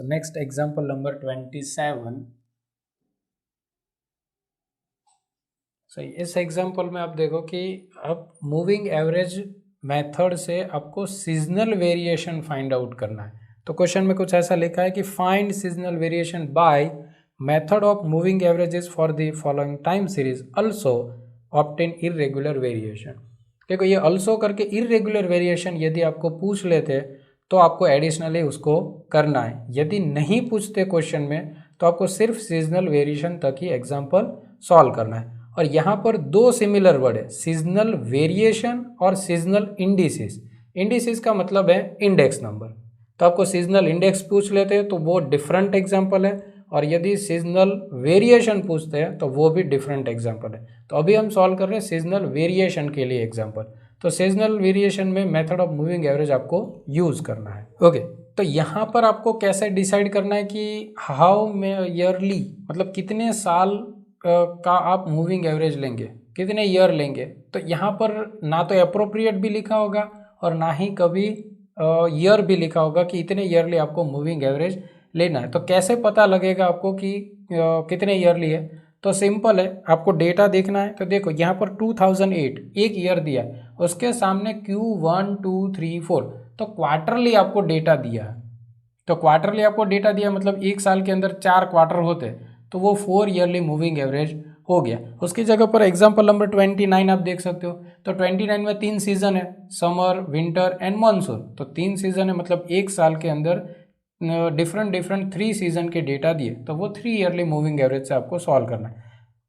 Next example number 27। सो इस example में आप देखो कि अब मूविंग एवरेज मेथड से आपको सीजनल वेरिएशन फाइंड आउट करना है। तो क्वेश्चन में कुछ ऐसा लिखा है कि find seasonal variation by method of moving averages for the following time series also obtain irregular variation. देखो ये आल्सो करके इरेगुलर वेरिएशन यदि आपको पूछ लेते तो आपको एडिशनली उसको करना है। यदि नहीं पूछते क्वेश्चन में तो आपको सिर्फ सीजनल वेरिएशन तक ही एग्जाम्पल सॉल्व करना है। और यहाँ पर दो सिमिलर वर्ड है, सीजनल वेरिएशन और सीजनल इंडिसेस। इंडिसेस का मतलब है इंडेक्स नंबर, तो आपको सीजनल इंडेक्स पूछ लेते हैं तो वो डिफरेंट एग्जाम्पल है, और यदि सीजनल वेरिएशन पूछते हैं तो वो भी डिफरेंट एग्जाम्पल है। तो अभी हम सॉल्व कर रहे हैं सीजनल वेरिएशन के लिए एग्जाम्पल। तो सीजनल वेरिएशन में मेथड ऑफ मूविंग एवरेज आपको यूज करना है। ओके, तो यहाँ पर आपको कैसे डिसाइड करना है कि हाउ में ईयरली मतलब कितने साल का आप मूविंग एवरेज लेंगे, कितने ईयर लेंगे। तो यहाँ पर ना तो अप्रोप्रिएट भी लिखा होगा और ना ही कभी ईयर भी लिखा होगा कि इतने ईयरली आपको मूविंग एवरेज लेना है। तो कैसे पता लगेगा आपको कि कितने ईयरली है। तो सिंपल है, आपको डेटा देखना है। तो देखो यहाँ पर 2008 एक ईयर दिया है, उसके सामने Q1 2 3 4, तो क्वार्टरली आपको डेटा दिया है। तो क्वार्टरली आपको डेटा दिया मतलब एक साल के अंदर 4 क्वार्टर होते, तो वो 4 ईयरली मूविंग एवरेज हो गया। उसकी जगह पर एग्जांपल नंबर 29 आप देख सकते हो। तो 29 में 3 सीजन है, समर, विंटर एंड मानसून। तो 3 सीजन है मतलब एक साल के अंदर डिफरेंट 3 सीजन के डेटा दिए, तो वो 3 ईयरली मूविंग एवरेज से आपको सॉल्व करना है।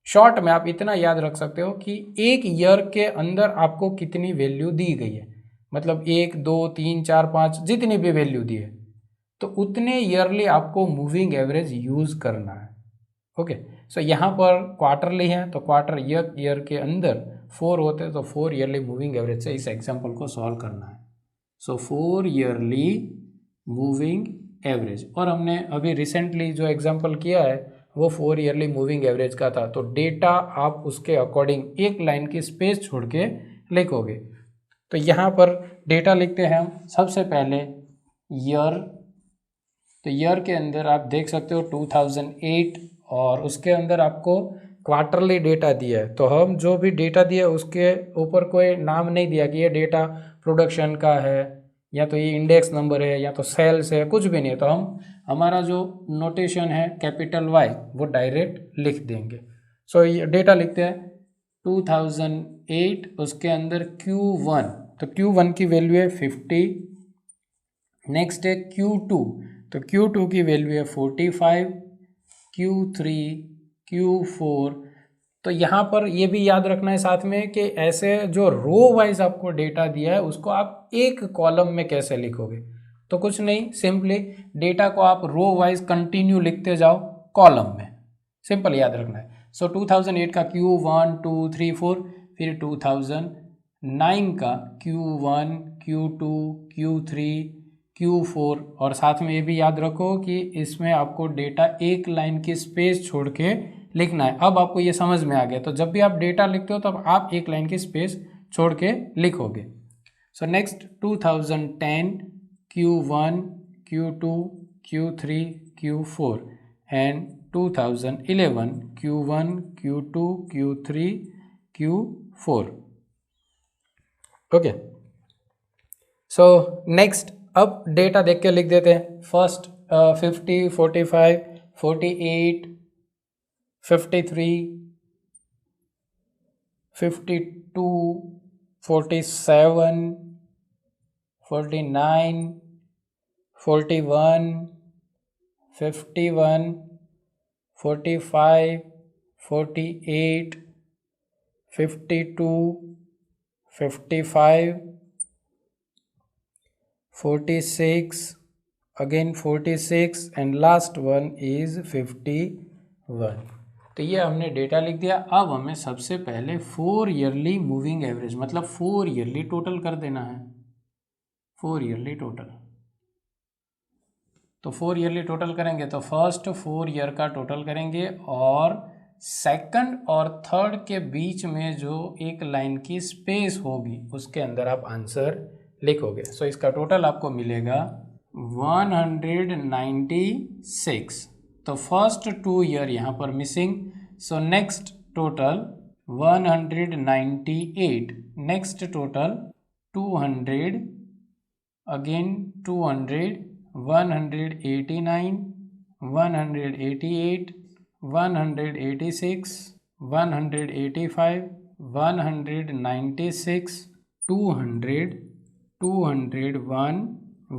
शॉर्ट में आप इतना याद रख सकते हो कि एक ईयर के अंदर आपको कितनी वैल्यू दी गई है, मतलब 1 2 3 4 5 जितनी भी वैल्यू दी है, तो उतने ईयरली आपको मूविंग एवरेज यूज करना है। ओके, सो यहाँ पर क्वार्टरली है तो क्वार्टर ईयर के अंदर 4 होते हैं, तो 4 ईयरली मूविंग एवरेज से इस एग्जांपल को सॉल्व करना है। सो 4 ईयरली मूविंग एवरेज, और हमने अभी रिसेंटली जो एग्जांपल किया है वो 4 ईयरली मूविंग एवरेज का था। तो डेटा आप उसके अकॉर्डिंग एक लाइन की स्पेस छोड़ के लिखोगे। तो यहाँ पर डेटा लिखते हैं हम सबसे पहले ईयर। तो ईयर के अंदर आप देख सकते हो 2008, और उसके अंदर आपको क्वार्टरली डेटा दिया है। तो हम जो भी डेटा दिया है उसके ऊपर कोई नाम नहीं दिया कि ये डेटा प्रोडक्शन का है, या तो ये इंडेक्स नंबर है, या तो सेल्स है, कुछ भी नहीं है। तो हम हमारा जो नोटेशन है कैपिटल वाई वो डायरेक्ट लिख देंगे। सो ये डेटा लिखते हैं 2008, उसके अंदर Q1, तो Q1 की वैल्यू है 50। नेक्स्ट है Q2, तो Q2 की वैल्यू है 45, Q3, Q4। तो यहाँ पर ये भी याद रखना है साथ में कि ऐसे जो रो वाइज आपको डेटा दिया है उसको आप एक कॉलम में कैसे लिखोगे। तो कुछ नहीं, सिंपली डेटा को आप रो वाइज कंटिन्यू लिखते जाओ कॉलम में, सिंपल याद रखना है। सो 2008 का Q1 2 3 4, फिर 2009 का Q1 Q2 Q3 Q4, और साथ में ये भी याद रखो कि इसमें आपको डेटा एक लाइन की स्पेस छोड़ के लिखना है। अब आपको ये समझ में आ गया। तो जब भी आप डेटा लिखते हो तब आप एक लाइन की स्पेस छोड़ के लिखोगे। So next 2010 Q1 Q2 Q3 Q4 and 2011 Q1 Q2 Q3 Q4। Okay, so next अब डेटा देख के लिख देते हैं। First 50 45 48 53 52 47 49 41 51 45 48 52 55 46 again 46 and last one is 51। तो ये हमने डेटा लिख दिया। अब हमें सबसे पहले 4 ईयरली मूविंग एवरेज मतलब 4 ईयरली टोटल कर देना है। 4 ईयरली टोटल, तो 4 ईयरली टोटल करेंगे तो फर्स्ट 4 ईयर का टोटल करेंगे, और सेकंड और थर्ड के बीच में जो एक लाइन की स्पेस होगी उसके अंदर आप आंसर लिखोगे। सो इसका टोटल आपको मिलेगा 196, तो फर्स्ट 2 ईयर यहाँ पर missing, so next total 198, next total 200, again 200, 189, 188, 186, 185, 196, 200, 201,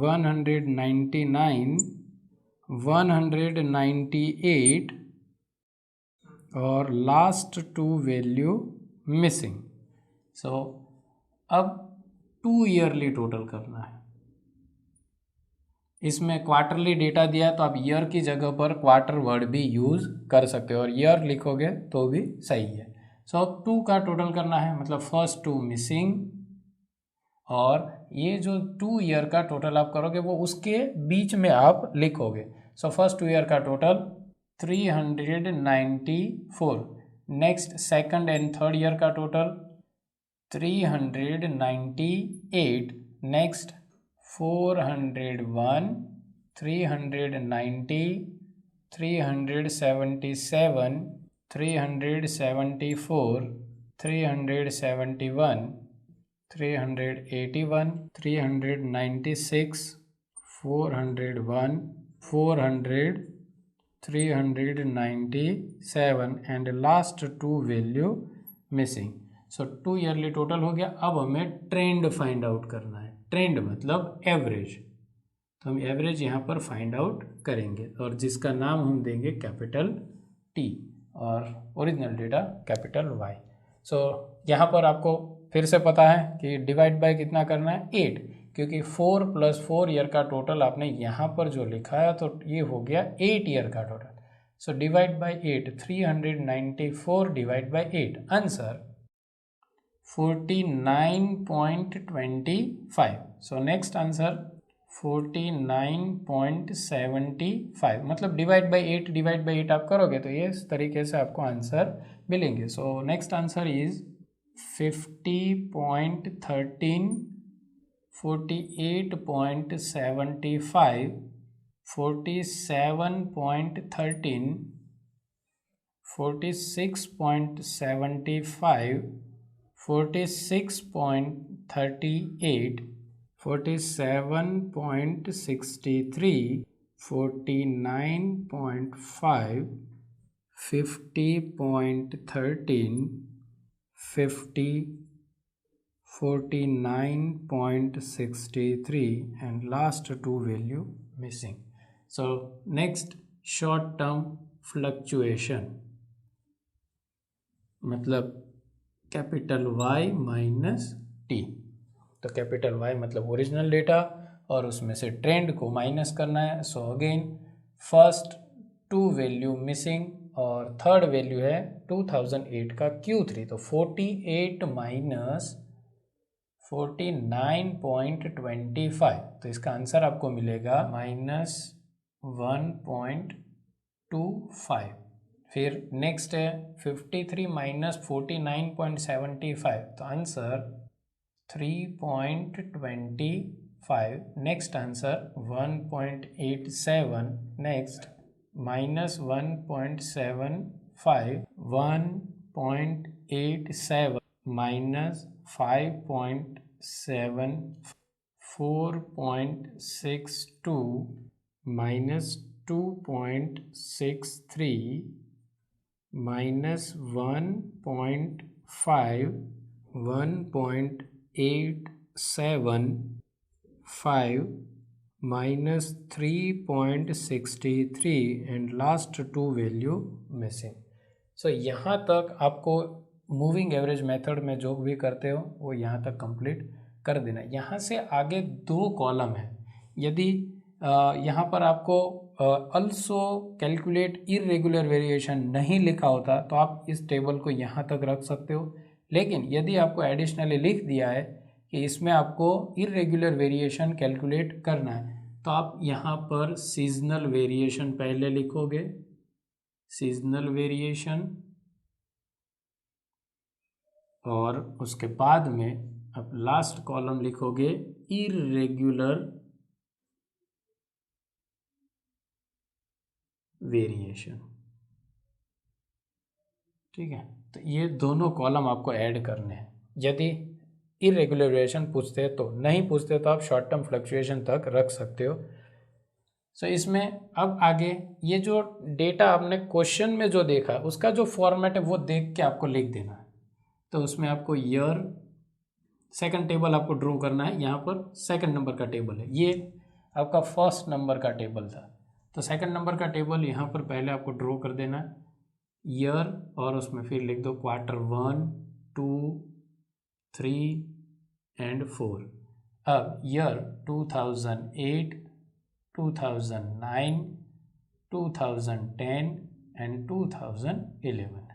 199, 198 और लास्ट 2 वैल्यू मिसिंग। सो अब 2 ईयरली टोटल करना है। इसमें क्वार्टरली डेटा दिया है तो आप ईयर की जगह पर क्वार्टर वर्ड भी यूज़ कर सकते हो और ईयर लिखोगे तो भी सही है। सो अब 2 का टोटल करना है, मतलब फर्स्ट 2 मिसिंग और ये जो 2 ईयर का टोटल आप करोगे वो उसके बीच में आप लिखोगे। सो फर्स्ट 2 ईयर का total 394, next second and third year का total 398, next 401, 390, 377, 374, 371, 381, 396, 401, 400, 397 and last 2 value missing. So 2 yearly total हो गया। अब हमें ट्रेंड फाइंड आउट करना है। ट्रेंड मतलब एवरेज, तो हम एवरेज यहाँ पर फाइंड आउट करेंगे और जिसका नाम हम देंगे कैपिटल टी और ओरिजिनल डेटा कैपिटल वाई। सो यहाँ पर आपको फिर से पता है कि डिवाइड बाय कितना करना है, 8, क्योंकि 4 + 4 ईयर का टोटल आपने यहाँ पर जो लिखा है तो ये हो गया 8 ईयर का total. So divide by 8, 394 divide by 8, answer 49.25। So next answer 49.75, मतलब डिवाइड बाय 8 आप करोगे तो ये इस तरीके से आपको आंसर मिलेंगे। So next answer is 50.13, 48.75, 47.13, 46.75, 46.38, 47.63, 49.5, 50.13, 50, 49.63 and last 2 value missing. So next, short term fluctuation, मतलब कैपिटल Y माइनस टी। तो कैपिटल Y मतलब ओरिजिनल डेटा और उसमें से ट्रेंड को माइनस करना है। So again first 2 value missing और थर्ड वैल्यू है 2008 का Q3, तो 48 माइनस 49.25, तो इसका आंसर आपको मिलेगा -1.25। फिर नेक्स्ट है 53 माइनस 49.75, तो answer 3.25। Next answer 1.87, next -1.75, 1.87 minus 5.7, 4.62 minus 2.63 minus 1.5, 1.875 minus 3.63 and last 2 value missing. So यहाँ तक आपको मूविंग एवरेज मेथड में जो भी करते हो वो यहाँ तक कंप्लीट कर देना। यहाँ से आगे 2 कॉलम है। यदि यहाँ पर आपको अल्सो कैलकुलेट इरेगुलर वेरिएशन नहीं लिखा होता तो आप इस टेबल को यहाँ तक रख सकते हो, लेकिन यदि आपको एडिशनली लिख दिया है कि इसमें आपको इरेगुलर वेरिएशन कैलकुलेट करना है तो आप यहाँ पर सीजनल वेरिएशन पहले लिखोगे, सीजनल वेरिएशन, और उसके बाद में आप लास्ट कॉलम लिखोगे इरेगुलर वेरिएशन। ठीक है, तो ये दोनों कॉलम आपको ऐड करने हैं। यदि इरेगुलर वेरिएशन पूछते हैं तो, नहीं पूछते तो आप शॉर्ट टर्म फ्लक्चुएशन तक रख सकते हो। सो इसमें अब आगे ये जो डेटा आपने क्वेश्चन में जो देखा उसका जो फॉर्मेट है वो देख के आपको लिख देना है। तो उसमें आपको ईयर, सेकंड टेबल आपको ड्रॉ करना है। यहाँ पर सेकंड नंबर का टेबल है, ये आपका फर्स्ट नंबर का टेबल था, तो सेकंड नंबर का टेबल यहाँ पर पहले आपको ड्रॉ कर देना है ईयर, और उसमें फिर लिख दो क्वार्टर 1, 2, 3 एंड 4। अब ईयर 2008, 2009, 2010 एंड 2011।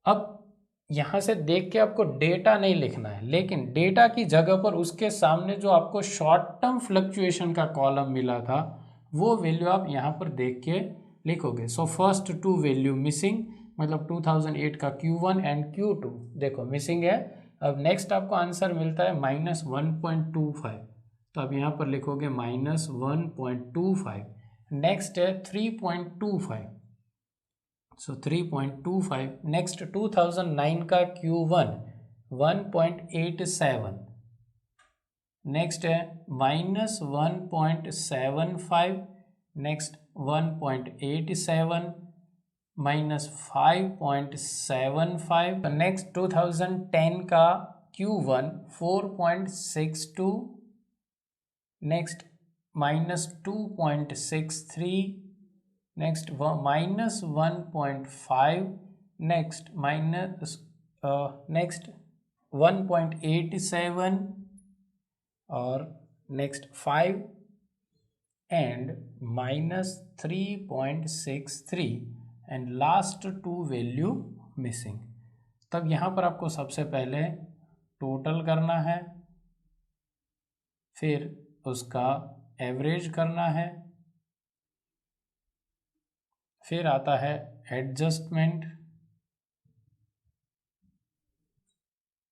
अब यहाँ से देख के आपको डेटा नहीं लिखना है, लेकिन डेटा की जगह पर उसके सामने जो आपको शॉर्ट टर्म फ्लक्चुएशन का कॉलम मिला था वो वैल्यू आप यहाँ पर देख के लिखोगे। सो फर्स्ट 2 वैल्यू मिसिंग, मतलब 2008 का Q1 एंड Q2 देखो मिसिंग है। अब नेक्स्ट आपको आंसर मिलता है -1.25, तो अब यहाँ पर लिखोगे -1.25। नेक्स्ट है 3.25, सो 3.25। नेक्स्ट 2009 का Q1 1.87, नेक्स्ट है -1.75, नेक्स्ट 1.87 -5.75। नेक्स्ट 2010 का Q1 4.62, next -2.63, next -1.5, next next 1.87 और next 5 and -3.63 and last 2 value missing. तब यहाँ पर आपको सबसे पहले टोटल करना है, फिर उसका एवरेज करना है, फिर आता है एडजस्टमेंट,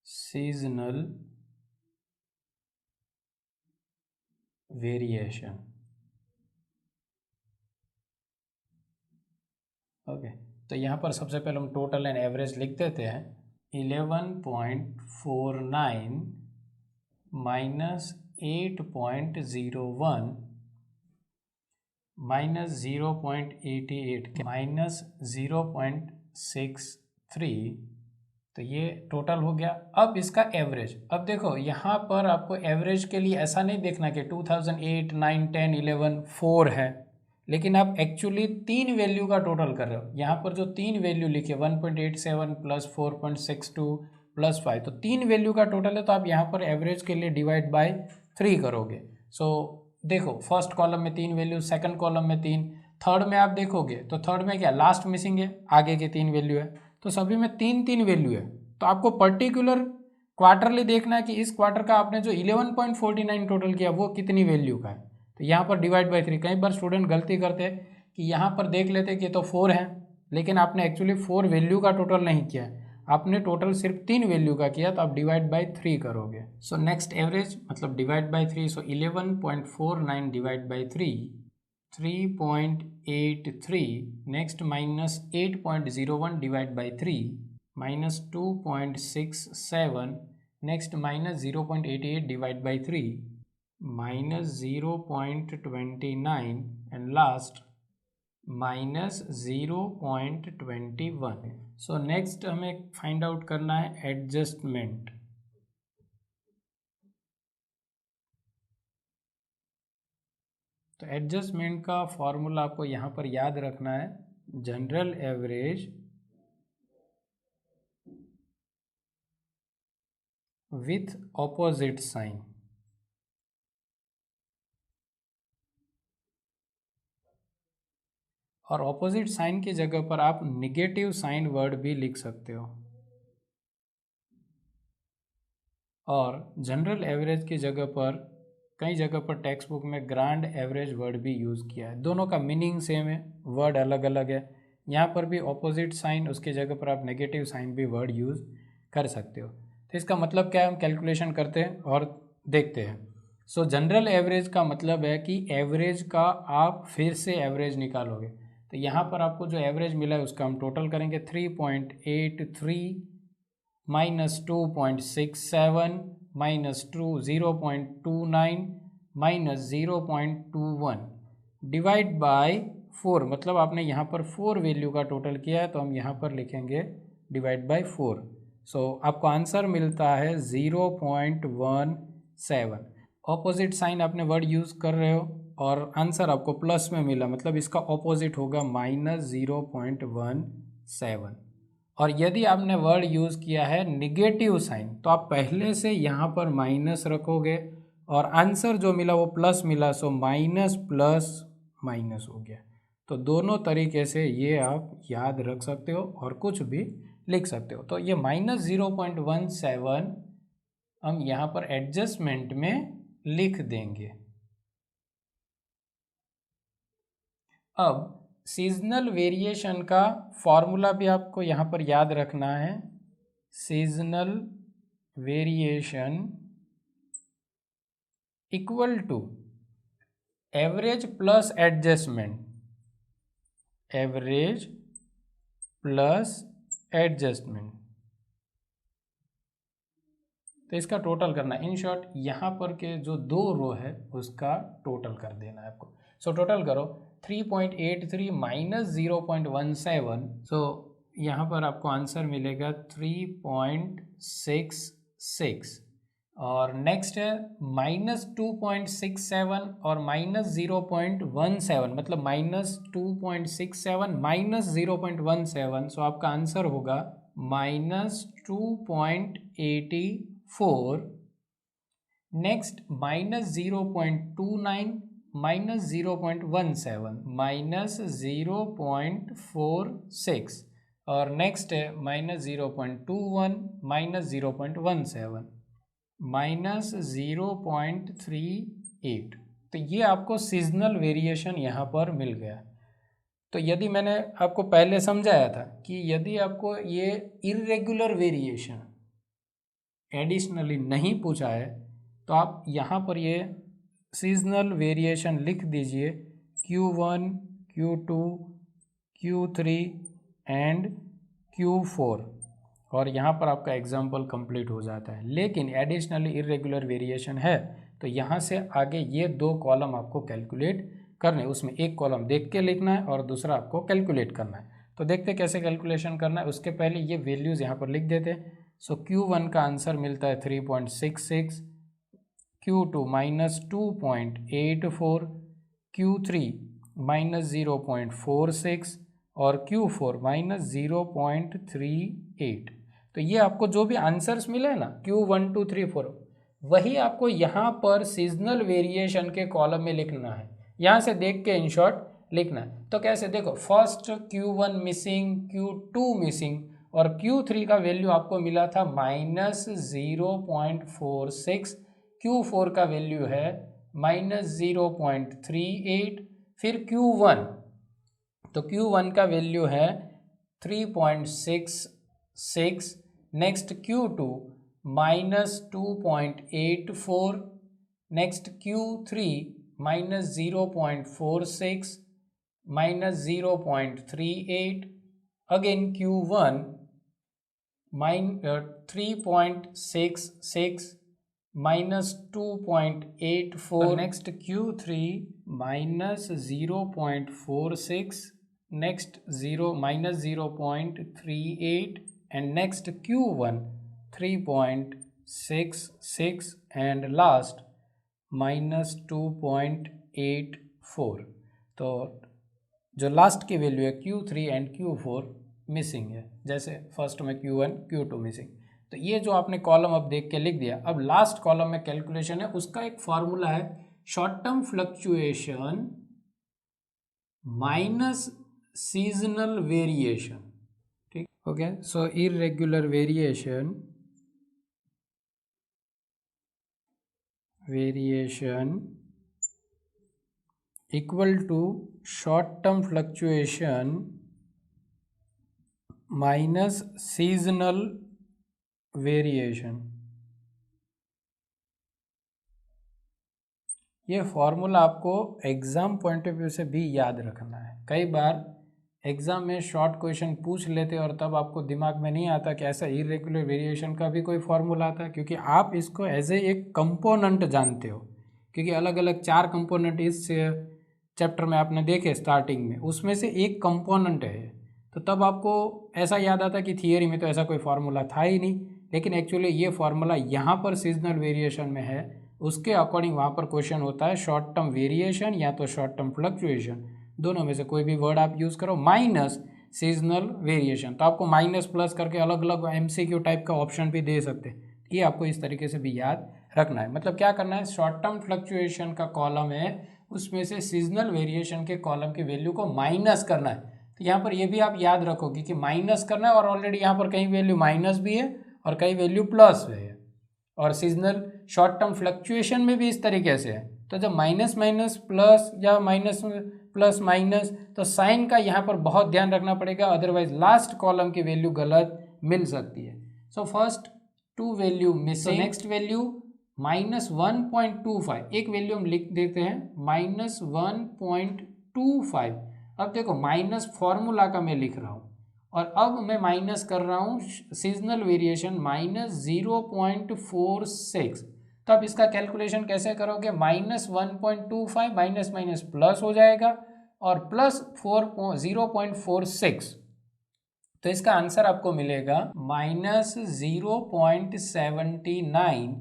सीजनल वेरिएशन। ओके, तो यहाँ पर सबसे पहले हम टोटल एंड एवरेज लिख देते हैं। 11.49 -8.01 -0.88 -0.63, तो ये टोटल हो गया। अब इसका एवरेज, अब देखो यहाँ पर आपको एवरेज के लिए ऐसा नहीं देखना कि 2008, 9, 10, 11 4 है, लेकिन आप एक्चुअली 3 वैल्यू का टोटल कर रहे हो। यहाँ पर जो 3 वैल्यू लिखे 1.87 प्लस 4.62 प्लस 5, तो 3 वैल्यू का टोटल है, तो आप यहाँ पर एवरेज के लिए डिवाइड बाय 3 करोगे। सो देखो फर्स्ट कॉलम में 3 वैल्यू, सेकंड कॉलम में 3, थर्ड में आप देखोगे तो थर्ड में क्या लास्ट मिसिंग है, आगे के 3 वैल्यू है, तो सभी में 3 वैल्यू है। तो आपको पर्टिकुलर क्वार्टरली देखना है कि इस क्वार्टर का आपने जो 11.49 टोटल किया वो कितनी वैल्यू का है, तो यहाँ पर डिवाइड बाय 3। कई बार स्टूडेंट गलती करते हैं कि यहाँ पर देख लेते कि तो 4 है, लेकिन आपने एक्चुअली 4 वैल्यू का टोटल नहीं किया है, आपने टोटल सिर्फ 3 वैल्यू का किया, तो आप डिवाइड बाय 3 करोगे। सो नेक्स्ट एवरेज मतलब divide by 3, so 11.49 divide by 3, 3.83, next -8.01 divide by 3, -2.67, next -0.88 divide by 3, -0.29 and last -0.21। So next हमें फाइंड आउट करना है एडजस्टमेंट। तो एडजस्टमेंट का फॉर्मूला आपको यहाँ पर याद रखना है, general average with opposite sign. और ऑपोजिट साइन की जगह पर आप निगेटिव साइन वर्ड भी लिख सकते हो, और जनरल एवरेज की जगह पर कई जगह पर टेक्स्ट बुक में ग्रांड एवरेज वर्ड भी यूज़ किया है। दोनों का मीनिंग सेम है, वर्ड अलग अलग है। यहाँ पर भी ऑपोजिट साइन, उसके जगह पर आप नेगेटिव साइन भी वर्ड यूज़ कर सकते हो। तो इसका मतलब क्या है, हम कैलकुलेशन करते हैं और देखते हैं। सो जनरल एवरेज का मतलब है कि एवरेज का आप फिर से एवरेज निकालोगे। तो यहाँ पर आपको जो एवरेज मिला है उसका हम टोटल करेंगे 3.83 minus 2.67 minus 0.29 minus 0.21 divide by 4, मतलब आपने यहाँ पर 4 वैल्यू का टोटल किया है तो हम यहाँ पर लिखेंगे डिवाइड बाय 4। सो आपको आंसर मिलता है 0.17। ऑपोजिट साइन आपने वर्ड यूज़ कर रहे हो और आंसर आपको प्लस में मिला, मतलब इसका ऑपोजिट होगा -0.17। और यदि आपने वर्ड यूज़ किया है निगेटिव साइन तो आप पहले से यहाँ पर माइनस रखोगे और आंसर जो मिला वो प्लस मिला, सो माइनस प्लस माइनस हो गया। तो दोनों तरीके से ये आप याद रख सकते हो और कुछ भी लिख सकते हो। तो ये -0.17 हम यहाँ पर एडजस्टमेंट में लिख देंगे। अब सीजनल वेरिएशन का फॉर्मूला भी आपको यहाँ पर याद रखना है। Seasonal variation equal to average plus adjustment, average plus adjustment. तो इसका टोटल करना है। इन शॉर्ट यहाँ पर के जो 2 रो है उसका टोटल कर देना है आपको। सो टोटल करो 3.83 माइनस 0.17। सो यहाँ पर आपको आंसर मिलेगा 3.66 और नेक्स्ट है -2.67 और -0.17, मतलब -2.67 माइनस 0.17। सो आपका आंसर होगा -2.84। नेक्स्ट -0.29 माइनस 0.17 माइनस 0.46 और नेक्स्ट है -0.21 माइनस 0.17 माइनस 0.38। तो ये आपको सीजनल वेरिएशन यहाँ पर मिल गया। तो यदि मैंने आपको पहले समझाया था कि यदि आपको ये इर्रेगुलर वेरिएशन एडिशनली नहीं पूछा है तो आप यहाँ पर ये सीजनल वेरिएशन लिख दीजिए Q1, Q2, Q3 and Q4 और यहाँ पर आपका एग्जाम्पल कंप्लीट हो जाता है। लेकिन एडिशनली इरेगुलर वेरिएशन है तो यहाँ से आगे ये 2 कॉलम आपको कैलकुलेट करने, उसमें एक कॉलम देख के लिखना है और दूसरा आपको कैलकुलेट करना है। तो देखते कैसे कैलकुलेशन करना है। उसके पहले ये वैल्यूज़ यहाँ पर लिख देते हैं। सो Q1 का आंसर मिलता है 3.66, Q2 -2.84, Q3 -0.46 और Q4 -0.38। तो ये आपको जो भी आंसर्स मिले ना Q1 2 3 4 वही आपको यहाँ पर सीजनल वेरिएशन के कॉलम में लिखना है। यहाँ से देख के इन शॉर्ट लिखना है। तो कैसे देखो, first Q1 missing, Q2 missing और Q3 का वैल्यू आपको मिला था -0.46, Q4 का वैल्यू है -0.38, फिर Q1, तो Q1 का वैल्यू है 3.66, next Q2 -2.84, next Q3 -0.46 -0.38, again Q1 3.66 -2.84, next Q3 -0.46, next 0.38 and next Q1 3.66 and last -2.84। तो जो लास्ट की वैल्यू है Q3 एंड Q4 मिसिंग है, जैसे फर्स्ट में Q1 Q2 मिसिंग। तो ये जो आपने कॉलम अब देख के लिख दिया। अब लास्ट कॉलम में कैलकुलेशन है, उसका एक फॉर्मूला है short term fluctuation minus seasonal variation. ठीक, okay. So irregular variation equal to short term fluctuation minus seasonal variation. ये फॉर्मूला आपको एग्ज़ाम पॉइंट ऑफ व्यू से भी याद रखना है। कई बार एग्ज़ाम में शॉर्ट क्वेश्चन पूछ लेते और तब आपको दिमाग में नहीं आता कि ऐसा इरेगुलर वेरिएशन का भी कोई फॉर्मूला आता है, क्योंकि आप इसको एज ए एक कंपोनेंट जानते हो, क्योंकि अलग अलग 4 कंपोनेंट इस चैप्टर में आपने देखे स्टार्टिंग में, उसमें से एक कंपोनेंट है। तो तब आपको ऐसा याद आता कि थियरी में तो ऐसा कोई फार्मूला था ही नहीं, लेकिन एक्चुअली ये फार्मूला यहाँ पर सीजनल वेरिएशन में है, उसके अकॉर्डिंग वहाँ पर क्वेश्चन होता है शॉर्ट टर्म वेरिएशन या तो शॉर्ट टर्म फ्लक्चुएशन, दोनों में से कोई भी वर्ड आप यूज़ करो, माइनस सीजनल वेरिएशन। तो आपको माइनस प्लस करके अलग अलग MCQ टाइप का ऑप्शन भी दे सकते हैं। ये आपको इस तरीके से भी याद रखना है। मतलब क्या करना है, शॉर्ट टर्म फ्लक्चुएशन का कॉलम है, उसमें से सीजनल वेरिएशन के कॉलम की वैल्यू को माइनस करना है। तो यहाँ पर ये भी आप याद रखोगे कि माइनस करना है, और ऑलरेडी यहाँ पर कहीं वैल्यू माइनस भी है और कहीं वैल्यू प्लस है। और सीजनल शॉर्ट टर्म फ्लक्चुएशन में भी इस तरीके से है। तो जब माइनस माइनस प्लस या माइनस प्लस माइनस, तो साइन का यहाँ पर बहुत ध्यान रखना पड़ेगा, अदरवाइज लास्ट कॉलम की वैल्यू गलत मिल सकती है। So first 2 value missing, next value -1.25, एक वैल्यू हम लिख देते हैं -1.25। अब देखो माइनस फॉर्मूला का मैं लिख रहा हूँ, और अब मैं माइनस कर रहा हूँ सीजनल वेरिएशन -0.46। तो अब इसका कैलकुलेशन कैसे करोगे, -1.25 माइनस माइनस प्लस हो जाएगा और प्लस 0.46। तो इसका आंसर आपको मिलेगा -0.79।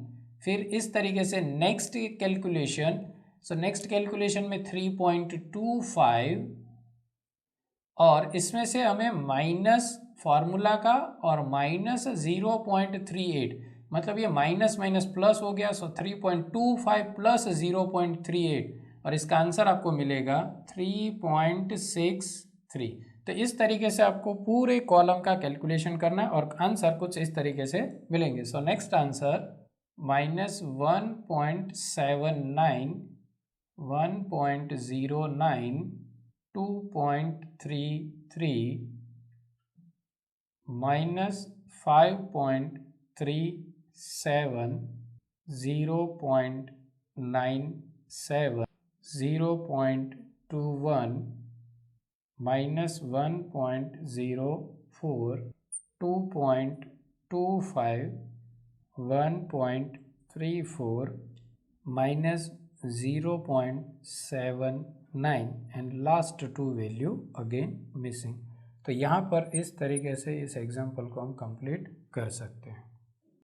फिर इस तरीके से next calculation, so next calculation में 3.25, और इसमें से हमें माइनस फार्मूला का और -0.38, मतलब ये माइनस माइनस प्लस हो गया। सो 3.25 प्लस 0.38, और इसका आंसर आपको मिलेगा 3.63। तो इस तरीके से आपको पूरे कॉलम का कैलकुलेशन करना है और आंसर कुछ इस तरीके से मिलेंगे। So next answer -1.79, 1.09, 2.33, -5.37, 0.97, 0.21, -1.04, 2.25, 1.34, -0.79, and last 2 value again missing. तो यहाँ पर इस तरीके से इस एग्जाम्पल को हम कंप्लीट कर सकते हैं।